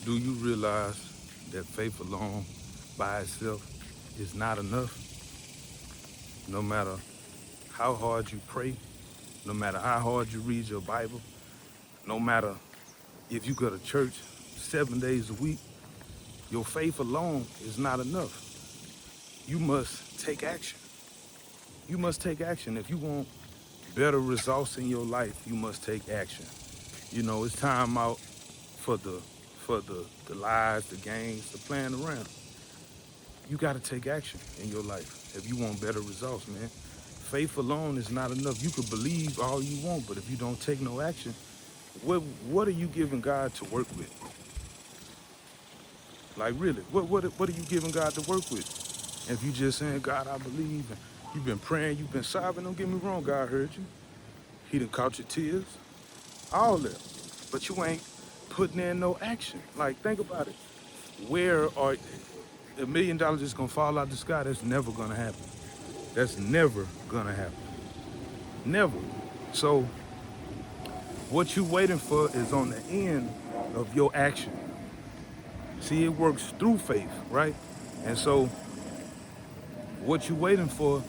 Do you realize that faith alone by itself is not enough? No matter how hard you pray, no matter how hard you read your Bible, no matter if you go to church 7 days a week, your faith alone is not enough. You must take action. You must take action. If you want better results in your life, you must take action. You know, it's time out for the lies, the games, the playing around. You got to take action in your life if you want better results, man. Faith alone is not enough. You could believe all you want, but if you don't take no action, what are you giving God to work with? Like really, what are you giving God to work with? If you just saying, God, I believe, and you've been praying, you've been sobbing, don't get me wrong, God heard you. He done caught your tears, all that. But you ain't putting in no action. Like, think about it. Where are $1 million just gonna fall out the sky? That's never gonna happen. That's never gonna happen. Never. So what you waiting for is on the end of your action. See, it works through faith, right? And so what you waiting for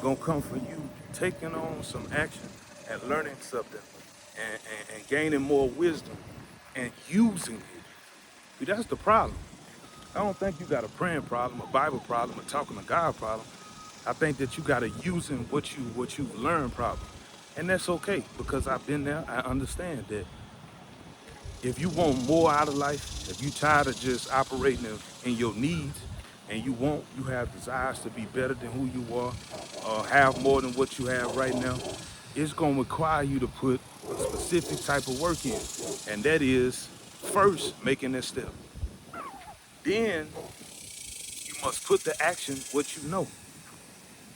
gonna come from you taking on some action and learning something and gaining more wisdom and using it. See, that's the problem. I don't think you got a praying problem, a Bible problem, a talking to God problem. I think that you got a using what you've learned problem. And that's okay because I've been there. I understand that if you want more out of life, if you tired of just operating in your needs and you have desires to be better than who you are or have more than what you have right now, it's going to require you to put a specific type of work in. And that is first making that step. Then you must put the action what you know.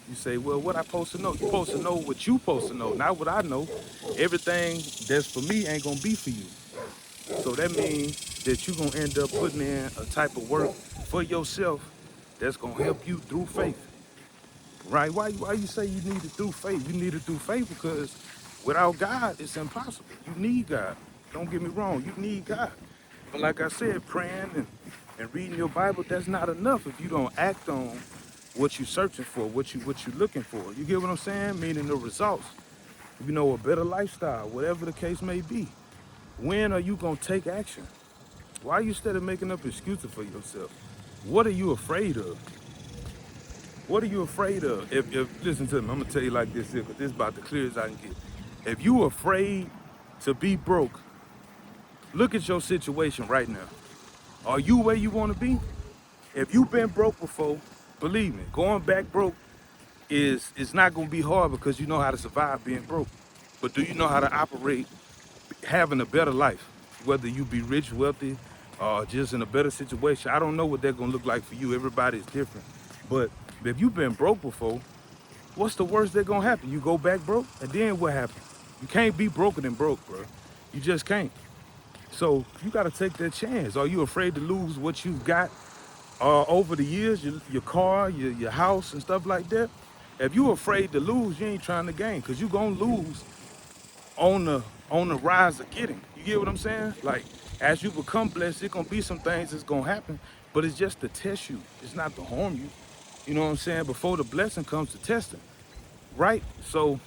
You say, well, what I supposed to know? You supposed to know what you supposed to know, not what I know. Everything that's for me ain't gonna be for you. So that means that you're gonna end up putting in a type of work for yourself that's gonna help you through faith. Right? Why you say you need it through faith? You need it through faith because without God, it's impossible. You need God. Don't get me wrong, you need God. But like I said, praying and reading your Bible, that's not enough if you don't act on what you're searching for, what you looking for. You get what I'm saying? Meaning the results. You know, a better lifestyle, whatever the case may be. When are you gonna take action? Why are you instead of making up excuses for yourself? What are you afraid of? What are you afraid of? If listen to me, I'm gonna tell you like this here, because this is about the clearest I can get. If you afraid to be broke, look at your situation right now. Are you where you wanna be? If you've been broke before, believe me, going back broke is it's not gonna be hard because you know how to survive being broke. But do you know how to operate having a better life? Whether you be rich, wealthy, or just in a better situation, I don't know what that's gonna look like for you. Everybody's different. But if you've been broke before, what's the worst that's gonna happen? You go back broke, and then what happens? You can't be broker than broke, bro. You just can't. So you gotta take that chance. Are you afraid to lose what you've got over the years, your car, your house, and stuff like that? If you're afraid to lose, you ain't trying to gain, cause you gonna lose on the rise of getting. You get what I'm saying? Like as you become blessed, it's gonna be some things that's gonna happen, but it's just to test you. It's not to harm you. You know what I'm saying? Before the blessing comes to testing, right? So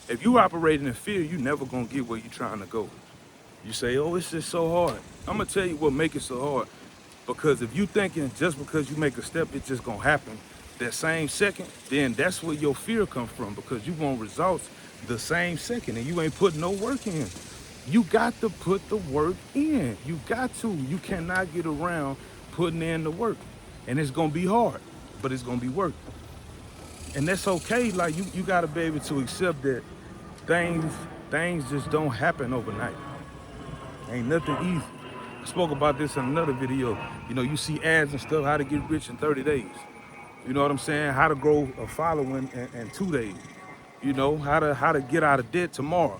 if you operating in fear, you never gonna get where you trying to go. You say, oh, it's just so hard. I'm gonna tell you what make it so hard. Because if you thinking just because you make a step, it's just gonna happen that same second, then that's where your fear comes from because you want results the same second and you ain't putting no work in. You got to put the work in. You got to. You cannot get around putting in the work. And it's gonna be hard, but it's gonna be work. And that's okay. Like you gotta be able to accept that things things just don't happen overnight. Ain't nothing easy. I spoke about this in another video. You know, you see ads and stuff, how to get rich in 30 days. You know what I'm saying? How to grow a following in 2 days. You know, how to get out of debt tomorrow.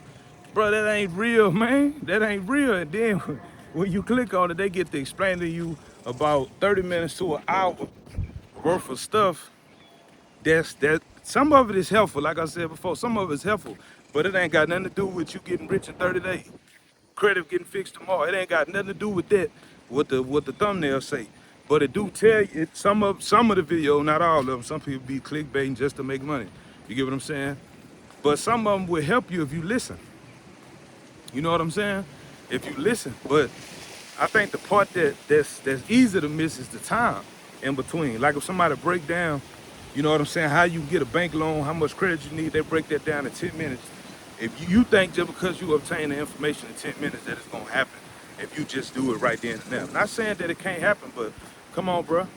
Bro, that ain't real, man. That ain't real. And then when you click on it, they get to explain to you about 30 minutes to an hour worth of stuff. That some of it is helpful, like I said before, some of it's helpful, but it ain't got nothing to do with you getting rich in 30 days. credit getting fixed tomorrow. It ain't got nothing to do with that, what the thumbnail say. But it do tell you some of the video, not all of them. Some people be clickbaiting just to make money. You get what I'm saying? But some of them will help you if you listen. You know what I'm saying? If you listen. But I think the part that's easy to miss is the time in between. Like if somebody break down, you know what I'm saying, how you get a bank loan, how much credit you need, they break that down in 10 minutes. If you think just because you obtain the information in 10 minutes that it's gonna happen, if you just do it right then and there. Not saying that it can't happen, but come on, bro.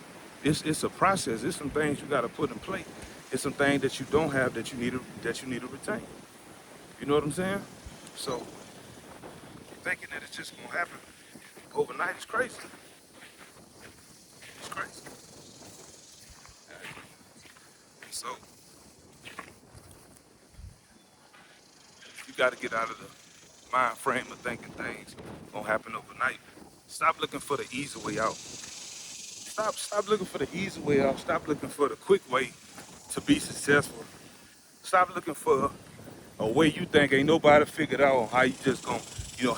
It's a process. It's some things you gotta put in place. It's some things that you don't have that you need to retain. You know what I'm saying? So thinking that it's just gonna happen overnight is crazy. It's crazy. So you got to get out of the mind frame of thinking things gonna happen overnight. Stop looking for the easy way out. Stop looking for the easy way out. Stop looking for the quick way to be successful. Stop looking for a way you think ain't nobody figured out on how you just gonna,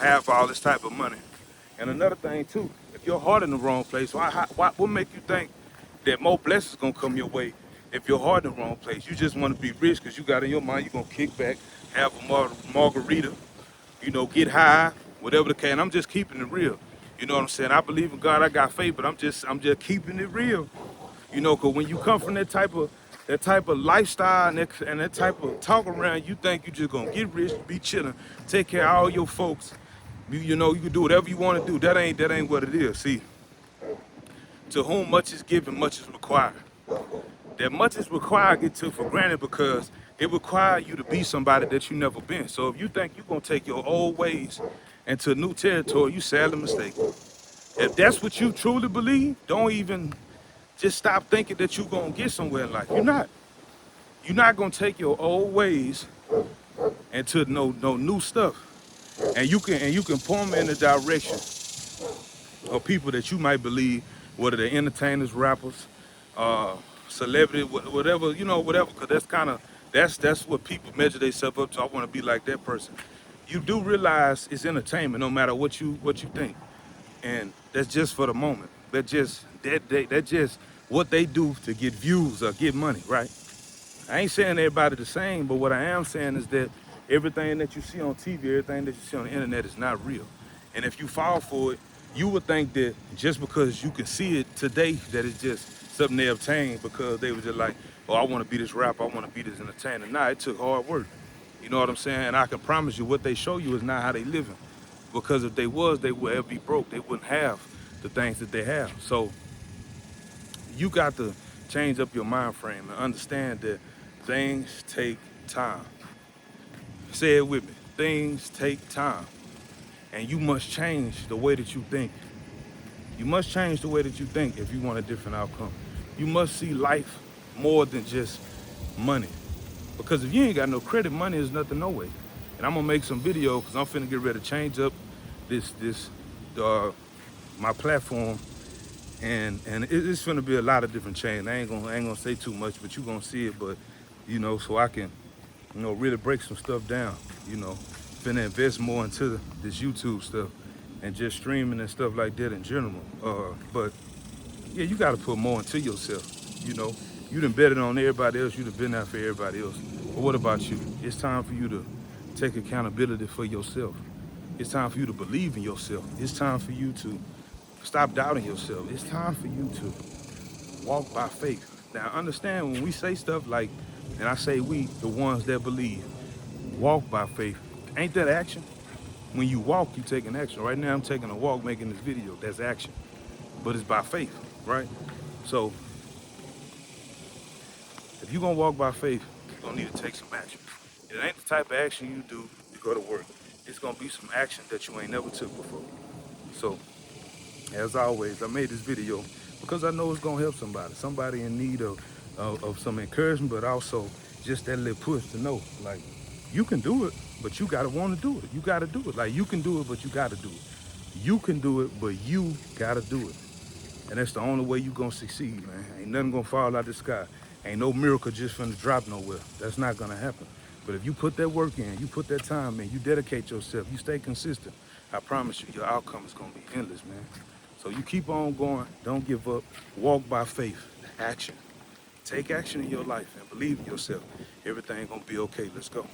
have all this type of money. And another thing too, if your heart in the wrong place, what make you think that more blessings gonna come your way if your heart in the wrong place? You just want to be rich because you got in your mind you're gonna kick back, have a margarita, get high, whatever the case. And I'm just keeping it real. You know what I'm saying? I believe in God, I got faith, but I'm just keeping it real. Cause when you come from that type of lifestyle and that type of talk around, you think you just gonna get rich, be chilling, take care of all your folks. You can do whatever you want to do. That ain't what it is. See, to whom much is given, much is required. That much is required get took for granted because it requires you to be somebody that you never been. So if you think you're gonna take your old ways into new territory, you sadly mistaken. If that's what you truly believe, don't even just stop thinking that you're gonna get somewhere in life. You're not. You're not gonna take your old ways into no new stuff. And you can point them in the direction of people that you might believe, whether they're entertainers, rappers, celebrity, whatever, whatever, because that's what people measure themselves up to. I want to be like that person. You do realize it's entertainment, no matter what you think, and that's just for the moment. That's just what they do to get views or get money, right? I ain't saying everybody the same, but what I am saying is that everything that you see on TV, everything that you see on the internet is not real. And if you fall for it, you would think that just because you can see it today, that it's just something they obtained because they were just like, oh, I want to be this rapper, I want to be this entertainer. Nah, it took hard work. You know what I'm saying? And I can promise you what they show you is not how they living. Because if they was, they would ever be broke. They wouldn't have the things that they have. So you got to change up your mind frame and understand that things take time. Say it with me. Things take time. And you must change the way that you think. You must change the way that you think if you want a different outcome. You must see life more than just money. Because if you ain't got no credit, money is nothing no way. And I'm gonna make some video because I'm finna get ready to change up my platform, and it's finna be a lot of different change. I ain't gonna say too much, but you gonna see it. But so I can really break some stuff down. Finna invest more into this YouTube stuff and just streaming and stuff like that in general. But yeah, you gotta put more into yourself. You done bet it on everybody else. You done been there for everybody else. But what about you? It's time for you to take accountability for yourself. It's time for you to believe in yourself. It's time for you to stop doubting yourself. It's time for you to walk by faith. Now, understand when we say stuff like, and I say we, the ones that believe, walk by faith. Ain't that action? When you walk, you taking action. Right now, I'm taking a walk, making this video. That's action. But it's by faith, right? So, if you're gonna walk by faith, you're gonna need to take some action. It ain't the type of action you do to go to work. It's gonna be some action that you ain't never took before. So, as always, I made this video because I know it's gonna help somebody in need of some encouragement, but also just that little push to know, like, you can do it, but you gotta wanna do it. You gotta do it. Like, you can do it, but you gotta do it. You can do it, but you gotta do it. And that's the only way you gonna succeed, man. Ain't nothing gonna fall out the sky. Ain't no miracle just finna drop nowhere. That's not gonna happen. But if you put that work in, you put that time in, you dedicate yourself, you stay consistent, I promise you, your outcome is gonna be endless, man. So you keep on going, don't give up, walk by faith, action. Take action in your life and believe in yourself. Everything gonna be okay. Let's go.